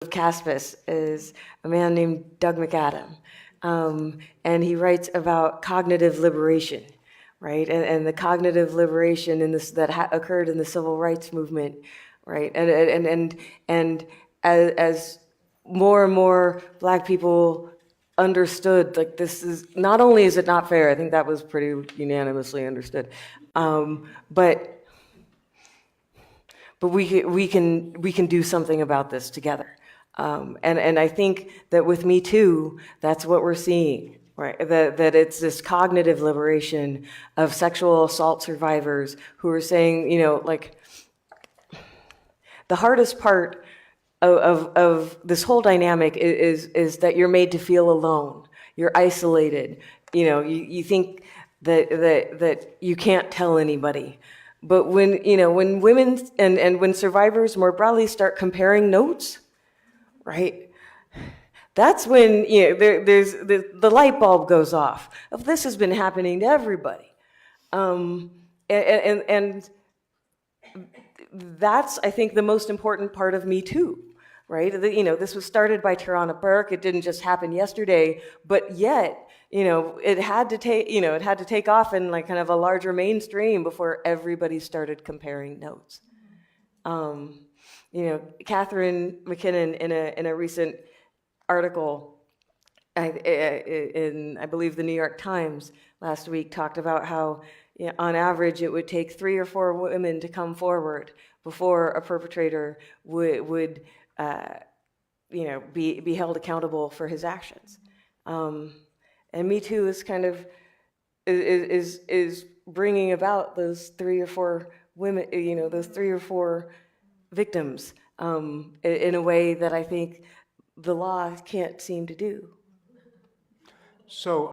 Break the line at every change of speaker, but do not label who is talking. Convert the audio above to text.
of Caspis is a man named Doug McAdam, and he writes about cognitive liberation, right? And the cognitive liberation in this that occurred in the civil rights movement, right? And as more and more Black people understood, like, this is not only is it not fair. I think that was pretty unanimously understood, but we can do something about this together. And I think that with Me Too, that's what we're seeing, right? That it's this cognitive liberation of sexual assault survivors who are saying, like, the hardest part of this whole dynamic is that you're made to feel alone. You're isolated. You think that you can't tell anybody. But when women and when survivors more broadly start comparing notes, right? That's when there's the light bulb goes off. Of this has been happening to everybody, and that's, I think, the most important part of Me Too, right? This was started by Tarana Burke. It didn't just happen yesterday, but yet, it had to take off in, like, kind of a larger mainstream before everybody started comparing notes. Catherine McKinnon in a recent article in, I believe, the New York Times last week, talked about how, on average, it would take 3 or 4 women to come forward before a perpetrator would be held accountable for his actions. And Me Too is kind of is bringing about those 3 or 4 women, those 3 or 4 victims, in a way that I think the law can't seem to do.
So